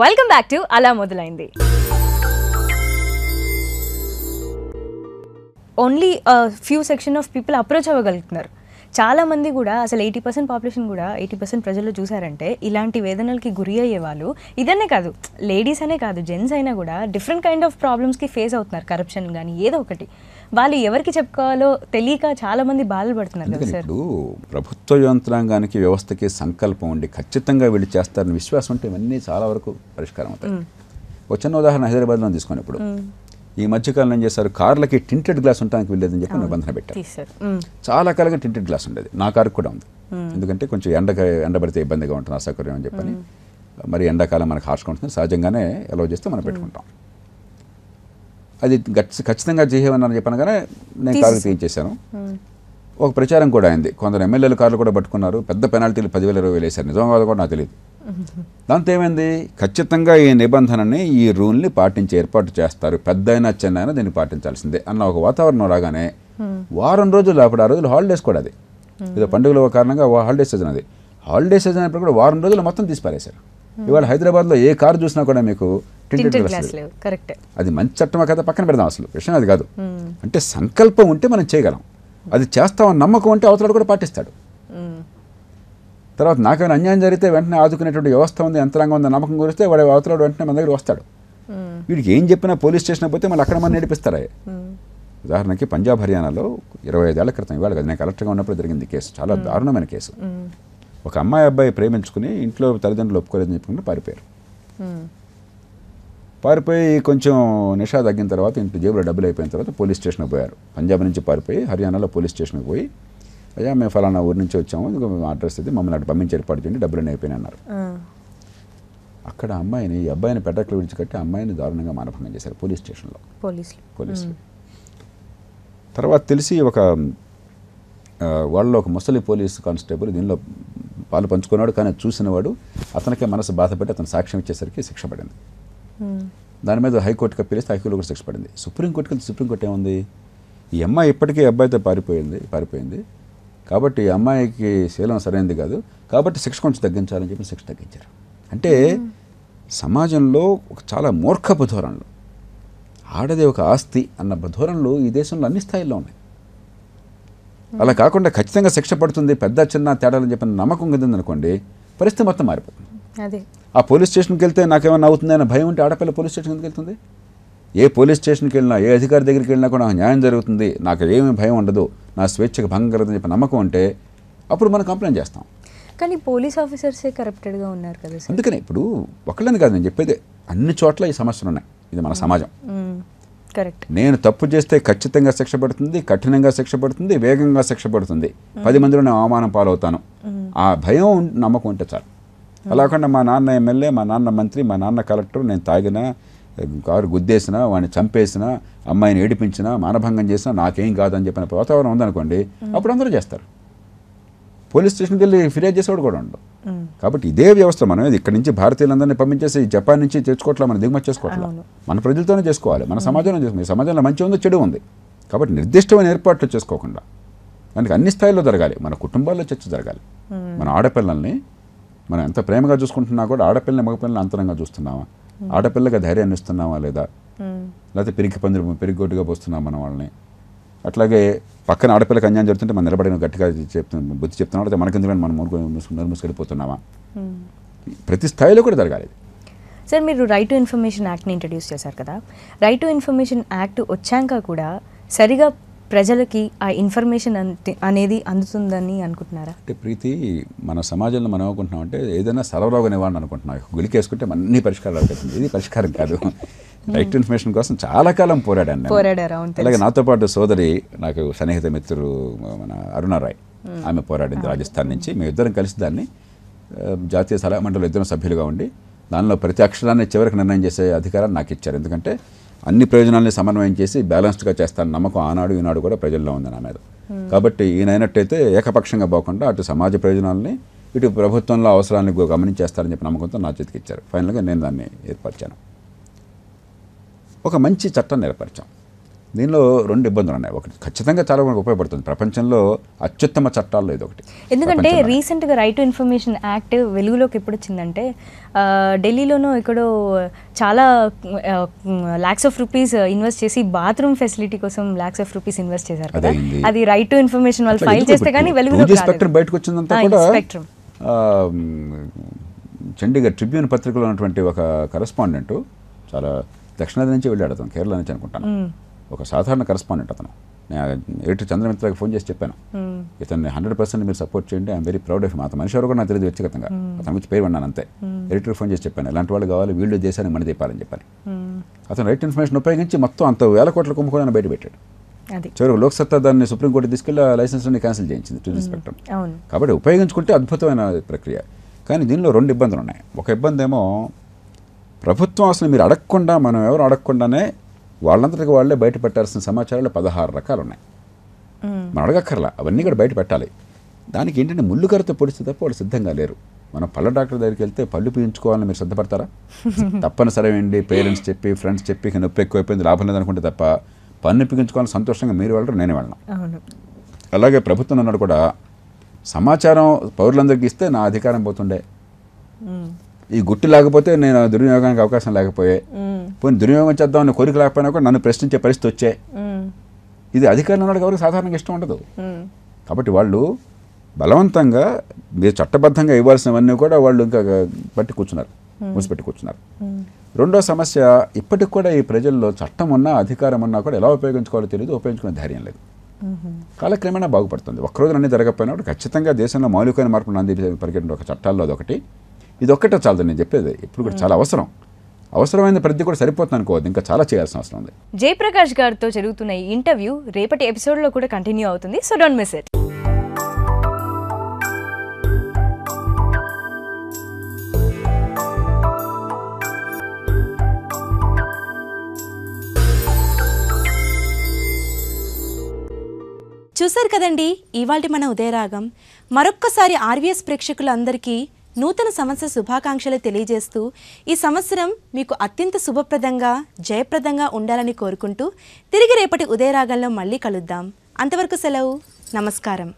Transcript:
Welcome back to అలా మొదలైంది. Only few section of people approach అవ్వగలుగుతున్నారు. చాలామంది కూడా అసలు 80% పాపులేషన్ కూడా 80% ప్రజల్లో చూసారంటే ఇలాంటి వేదనలకి గురి అయ్యే వాళ్ళు ఇదనే కాదు, లేడీస్ అనే కాదు, జెంట్స్ అయినా కూడా డిఫరెంట్ కైండ్ ఆఫ్ ప్రాబ్లమ్స్కి ఫేస్ అవుతున్నారు. కరప్షన్ కానీ ఏదో ఒకటి వాళ్ళు ఎవరికి చెప్పుకోవాలో తెలియక చాలామంది బాధలు పడుతున్నారు కదా సార్. ఇప్పుడు ప్రభుత్వ యంత్రాంగానికి వ్యవస్థకి సంకల్పం ఉండి ఖచ్చితంగా వీళ్ళు చేస్తారని విశ్వాసం ఉంటే ఇవన్నీ చాలా వరకు పరిష్కారం అవుతాయి. ఒక చిన్న ఉదాహరణ హైదరాబాద్లో తీసుకుని ఇప్పుడు ఈ మధ్యకాలంలో ఏం చేశారు, కార్లకి టింటెడ్ గ్లాస్ ఉండడానికి వెళ్ళేదని చెప్పి నిబంధన పెట్టారు. చాలా కాలంగా టింటెడ్ గ్లాస్ ఉండేది, నా కారుకు కూడా ఉంది. ఎందుకంటే కొంచెం ఎండబడితే ఇబ్బందిగా ఉంటుంది, అసౌకర్యం అని చెప్పని. మరి ఎండాకాలం మనకు హార్ష్గా ఉంటుంది, సహజంగానే అలౌ చేస్తే మనం పెట్టుకుంటాం. అది ఖచ్చితంగా చేయమని చెప్పాను కానీ నేను కార్లు తీయించేశాను. ఒక ప్రచారం కూడా అయింది, కొందరు ఎమ్మెల్యేలు కార్లు కూడా పట్టుకున్నారు, పెద్ద పెనాల్టీలు 10,000 20,000 వేశారు. నిజంగా కూడా నాకు తెలియదు. దాంతో ఏమైంది, ఖచ్చితంగా ఈ నిబంధనని ఈ రూల్ని పాటించి ఏర్పాటు చేస్తారు, పెద్ద అయినా చిన్న అయినా దీన్ని పాటించాల్సిందే అన్న ఒక వాతావరణం రాగానే వారం రోజులు అప్పుడు ఆ రోజులు హాలిడేస్ కూడా, అది ఏదో పండుగల కారణంగా హాలిడే సీజన్, అది హాలిడే సీజన్ అయినప్పుడు కూడా వారం రోజులు మొత్తం తీసి పారేశారు. ఇవాళ హైదరాబాద్లో ఏ కారు చూసినా కూడా మీకు టింటెడ్ గ్లాస్. అది మంచి చట్టమా కదా పక్కన పెడదాం, అసలు విషయం అది కాదు. అంటే సంకల్పం ఉంటే మనం చేయగలం, అది చేస్తామని నమ్మకం ఉంటే అవతలాడు కూడా పాటిస్తాడు. తర్వాత నాకేమైనా అన్యాయం జరిగితే వెంటనే ఆదుకునేటువంటి వ్యవస్థ ఉంది, యంత్రాంగం ఉంది, నమ్మకం గురిస్తే వాడు అవతలాడు వెంటనే మన దగ్గర వస్తాడు. వీడికి ఏం చెప్పినా పోలీస్ స్టేషన్ పోతే మళ్ళీ అక్కడ మన నడిపిస్తారా. ఉదాహరణకి పంజాబ్ హర్యానాలో 25 ఏళ్ల క్రితం, ఇవాళ కదా నేను కలెక్టర్గా ఉన్నప్పుడు జరిగింది కేసు, చాలా దారుణమైన కేసు. ఒక అమ్మాయి అబ్బాయి ప్రేమించుకుని ఇంట్లో తల్లిదండ్రులు ఒప్పుకోలేదని చెప్పుకుంటూ పారిపోయారు. పారిపోయి కొంచెం నిషా తగ్గిన తర్వాత ఇంటి జేబులో డబ్బులు అయిపోయిన తర్వాత పోలీస్ స్టేషన్కి పోయారు. పంజాబ్ నుంచి పారిపోయి హర్యానాలో పోలీస్ స్టేషన్కి పోయి, అయ్యా మేము ఫలానా ఊరి నుంచి వచ్చాము, మేము అడ్రస్ అయితే మమ్మల్ని అటు పంపించి ఏర్పాటు చేయండి, డబ్బులు అయిపోయినాయి అన్నారు. అక్కడ అమ్మాయిని, ఈ అబ్బాయిని పెటాకులు విడిచికట్టి అమ్మాయిని దారుణంగా మానభంగం చేశారు పోలీస్ స్టేషన్లో పోలీసులు. తర్వాత తెలిసి వాళ్ళలో ఒక ముసలి పోలీస్ కానిస్టేబుల్ దీనిలో పాలు పంచుకున్నాడు, కానీ చూసినవాడు అతనికే మనసు బాధపడి అతను సాక్ష్యం ఇచ్చేసరికి శిక్ష పడింది. దాని మీద హైకోర్టుకి అప్పీలిస్తే హైకోర్టులో కూడా శిక్ష పడింది. సుప్రీంకోర్టుకి వెళ్తే సుప్రీంకోర్టు ఏముంది, ఈ అమ్మాయి ఇప్పటికీ అబ్బాయితో పారిపోయింది కాబట్టి ఈ అమ్మాయికి శీలం సరైనది కాదు, కాబట్టి శిక్ష కొంచెం తగ్గించాలని చెప్పి శిక్ష తగ్గించారు. అంటే సమాజంలో ఒక చాలా మూర్ఖపు ధోరణులు, ఆడదే ఒక ఆస్తి అన్న ధోరణులు ఈ దేశంలో అన్ని స్థాయిల్లో ఉన్నాయి. అలా కాకుండా ఖచ్చితంగా శిక్ష పడుతుంది, పెద్ద చిన్న తేడాలని చెప్పిన నమ్మకం కుదిరిందనుకోండి, పరిస్థితి మొత్తం మారిపోతుంది. ఆ పోలీస్ స్టేషన్కి వెళ్తే నాకేమన్నా అవుతుందనే భయం ఉంటే ఆడపిల్ల పోలీస్ స్టేషన్కి వెళ్తుంది. ఏ పోలీస్ స్టేషన్కి వెళ్ళినా, ఏ అధికారి దగ్గరికి వెళ్ళినా కూడా నాకు న్యాయం జరుగుతుంది, నాకు ఏమీ భయం ఉండదు, నా స్వేచ్ఛకు భంగం కలదని చెప్పి నమ్మకం ఉంటే అప్పుడు మనం కంప్లైంట్ చేస్తాం. కానీ పోలీస్ ఆఫీసర్సే కరప్టెడ్గా ఉన్నారు కదా. అందుకనే ఇప్పుడు ఒకళ్ళని కాదు నేను చెప్పేది, అన్ని చోట్ల ఈ సమస్యలు ఉన్నాయి. ఇది మన సమాజం. కరెక్ట్. నేను తప్పు చేస్తే ఖచ్చితంగా శిక్ష పడుతుంది, కఠినంగా శిక్ష పడుతుంది, వేగంగా శిక్ష పడుతుంది, 10 మందిలో నేను అవమానం పాలవుతాను, ఆ భయం నమ్మకం ఉంటే చాలు. అలా కాకుండా మా నాన్న ఎమ్మెల్యే, మా నాన్న మంత్రి, మా నాన్న కలెక్టర్, నేను తాగినా, కారు గుద్దేసినా, వాడిని చంపేసినా, అమ్మాయిని ఏడిపించినా, మానభంగం చేసినా నాకేం కాదని చెప్పిన వాతావరణం ఉందనుకోండి, అప్పుడు అందరూ చేస్తారు. పోలీస్ స్టేషన్కి వెళ్ళి ఫిర్యాదు చేసేవాడు కూడా ఉండవు. కాబట్టి ఇదే వ్యవస్థ మనం ఇక్కడి నుంచి భారతీయులందరినీ పంపించేసి జపాన్ నుంచి తెచ్చుకోవట్లా, మనం దిగుమతి చేసుకోవట్లా, మన ప్రజలతోనే చేసుకోవాలి, మన సమాజంలో చేసుకోవాలి. సమాజంలో మంచి ఉందో చెడు ఉంది, కాబట్టి నిర్దిష్టమైన ఏర్పాట్లు చేసుకోకుండా దానికి అన్ని స్థాయిలో జరగాలి. మన కుటుంబాల్లో చర్చ జరగాలి. మన ఆడపిల్లల్ని మనం ఎంత ప్రేమగా చూసుకుంటున్నా కూడా ఆడపిల్లని మగపిల్లల్ని అంతరంగా చూస్తున్నామా, ఆడపిల్లగా ధైర్యాన్ని ఇస్తున్నామా లేదా, లేకపోతే పిరిగొట్టుగా పోస్తున్నాం మన వాళ్ళని. అట్లాగే పక్కన ఆడపిల్లకి అన్యాయం జరుగుతుంటే మనం నిలబడిన గట్టిగా బుద్ధి చెప్తున్నాం, లేకపోతే మనకెందుకు మనం మూసుకెళ్ళిపోతున్నామా, ప్రతి స్థాయిలో కూడా జరగాలి. సార్ మీరు రైట్ టు ఇన్ఫర్మేషన్ యాక్ట్ని ఇంట్రడ్యూస్ చేశారు కదా, రైట్ టు ఇన్ఫర్మేషన్ యాక్ట్ వచ్చాక కూడా సరిగా ప్రజలకి ఆ ఇన్ఫర్మేషన్ అనేది అందుతుందని అనుకుంటున్నారా? అంటే ప్రీతి, మన సమాజంలో మనం అనుకుంటున్నాం అంటే ఏదైనా సర్వరోగ నివారణ అనుకుంటున్నాం, గులికేసుకుంటే అన్ని పరిష్కారాలు అవుతుంది. ఇది పరిష్కారం కాదు. రైట్ టు ఇన్ఫర్మేషన్ కోసం చాలా కాలం పోరాడారు. అలాగే నాతో పాటు సోదరి, నాకు సన్నిహిత మిత్రుడు మన అరుణారాయ్, ఆమె పోరాడింది రాజస్థాన్ నుంచి. మేము ఇద్దరం కలిసి దాన్ని జాతీయ సలహా మండలి ఇద్దరం సభ్యులుగా ఉండి దానిలో ప్రతి అక్షరాన్ని చివరికి నిర్ణయం చేసే అధికారాన్ని నాకు ఇచ్చారు. ఎందుకంటే అన్ని ప్రయోజనాలని సమన్వయం చేసి బ్యాలెన్స్డ్గా చేస్తాను నమ్మకం ఆనాడు ఈనాడు కూడా ప్రజల్లో ఉంది నా మీద. కాబట్టి ఈయనైనట్టయితే ఏకపక్షంగా పోకుండా అటు సమాజ ప్రయోజనాలని ఇటు ప్రభుత్వంలో అవసరాన్ని గమనించేస్తారని చెప్పి నమ్మకంతో నా చేతికి ఇచ్చారు. ఫైనల్గా నేను దాన్ని ఏర్పరిచాను, ఒక మంచి చట్టాన్ని ఏర్పరిచాం. దీనిలో 2 ఇబ్బందులు ఉన్నాయి. ఒకటి ఖచ్చితంగా చాలా మనకు ఉపయోగపడుతుంది. ప్రపంచంలో అత్యుత్తమ చట్టాల్లో ఇది ఒకటి. ఎందుకంటే రీసెంట్గా రైట్ టు ఇన్ఫర్మేషన్ యాక్ట్ వెలుగులోకి ఎప్పుడు వచ్చిందంటే ఢిల్లీలోనూ ఎక్కడో చాలా లాక్స్ ఆఫ్ రూపీస్ ఇన్వెస్ట్ చేసి బాత్రూమ్ ఫెసిలిటీ కోసం లాక్స్ ఆఫ్ రూపీస్ ఇన్వెస్ట్ చేశారు కదా. అది రైట్ టు ఇన్ఫర్మేషన్ వాళ్ళు ఫైల్ చేస్తే కానీ వెలుగులోకి రాలేదు. స్పెక్ట్రమ్ బయటకు వచ్చిందంతా కూడా చండీగఢ్ ట్రిబ్యూన్ పత్రికలో ఉన్నటువంటి ఒక కరెస్పాండెంట్ చాలా దక్షిణాది నుంచి వెళ్ళాడు. అతను కేరళ నుంచి అనుకుంటాను. ఒక సాధారణ కరెస్పాండెంట్ అతను. నేను ఎడిటర్ చంద్రమిత్రకి ఫోన్ చేసి చెప్పాను, ఇతన్ని 100% మీరు సపోర్ట్ చేయండి, I'm very proud of him. అతను మనిషి ఎవరు కూడా నాకు తెలియదు వ్యక్తిగతంగా, అతని గురించి పేరు విన్నాను అంతే. ఎడిటర్ ఫోన్ చేసి చెప్పాను, ఇలాంటి వాళ్ళు కావాలి, వీళ్ళు దేశాన్ని మని తెప్పాలని చెప్పాను. అతను రైట్ ఇన్ఫర్మేషన్ ఉపయోగించి మొత్తం అంత 1000 కోట్ల కుంభకోణాన్ని బయట పెట్టాడు. చివరికి లోక్సత్తా దాన్ని సుప్రీంకోర్టు తీసుకెళ్ళి లైసెన్స్ అన్ని క్యాన్సిల్ చేయించింది టు ది స్పెక్ట్రమ్. కాబట్టి ఉపయోగించుకుంటే అద్భుతమైన ప్రక్రియ. కానీ దీనిలో 2 ఇబ్బందులు ఉన్నాయి. ఒక ఇబ్బంది ఏమో ప్రభుత్వం అసలు మీరు అడగకుండా, మనం ఎవరు అడగకుండానే వాళ్ళంతటికి వాళ్ళే బయట పెట్టాల్సిన సమాచారాలు 16 రకాలు ఉన్నాయి. మనం అడగక్కర్లా, అవన్నీ కూడా బయట పెట్టాలి. దానికి ఏంటంటే ముళ్ళు కరితో పొడిస్తే తప్ప వాళ్ళు సిద్ధంగా లేరు. మనం పళ్ళ డాక్టర్ దగ్గరికి వెళ్తే పళ్ళు పీయించుకోవాలని మీరు సిద్ధపడతారా? తప్పనిసరి అండి, పేరెంట్స్ చెప్పి ఫ్రెండ్స్ చెప్పి నొప్పి ఎక్కువైపోయింది లాభం లేదనుకుంటే తప్ప పన్ను పీయించుకోవాలని సంతోషంగా మీరు వెళ్ళరు, నేనే వెళ్ళను. అలాగే ప్రభుత్వం అన్నాడు కూడా, సమాచారం పౌరులందరికీ ఇస్తే నా అధికారం పోతుండే, ఈ గుట్టి లేకపోతే నేను దుర్వినియోగానికి అవకాశం లేకపోయే, పోనీ దుర్వినియోగం చేద్దామని కోరిక లేకపోయినా కూడా నన్ను ప్రశ్నించే పరిస్థితి వచ్చే. ఇది అధికారులు ఉన్నాడు ఎవరికి సాధారణంగా ఇష్టం ఉండదు. కాబట్టి వాళ్ళు బలవంతంగా మీరు చట్టబద్ధంగా ఇవ్వాల్సినవన్నీ కూడా వాళ్ళు ఇంకా పట్టి కూర్చున్నారు, మూసిపెట్టి కూర్చున్నారు. రెండో సమస్య, ఇప్పటికి కూడా ఈ ప్రజల్లో చట్టం ఉన్నా అధికారం ఉన్నా కూడా ఎలా ఉపయోగించుకోవాలో తెలియదు, ఉపయోగించుకునే ధైర్యం లేదు. కాలక్రమేణా బాగుపడుతుంది. ఒక్కరోజు అన్నీ జరగకపోయినప్పుడు ఖచ్చితంగా దేశంలో మౌలికమైన మార్పులు అంది పరిగెట్టిన ఒక చట్టాల్లో అదొకటి. ఇది ఒక్కటే చాలదు నేను చెప్పేది, ఇప్పుడు కూడా చాలా అవసరం. అవసరమైన ప్రతి కూడా సరిపోతుంది అనుకోవద్దు, ఇంకా చాలా చేయాల్సిన అవసరం ఉంది. జయప్రకాష్ గారితో జరుగుతున్న ఈ ఇంటర్వ్యూ రేపటి ఎపిసోడ్లో కూడా కంటిన్యూ అవుతుంది. So don't miss it. చూశారు కదండి ఇవాల్టి మన ఉదయరాగం. మరొక్కసారి ఆర్వీఎస్ ప్రేక్షకులందరికీ నూతన సంవత్సర శుభాకాంక్షలు తెలియజేస్తూ ఈ సంవత్సరం మీకు అత్యంత శుభప్రదంగా జయప్రదంగా ఉండాలని కోరుకుంటూ తిరిగి రేపటి ఉదయరాగంలో మళ్ళీ కలుద్దాం. అంతవరకు సెలవు, నమస్కారం.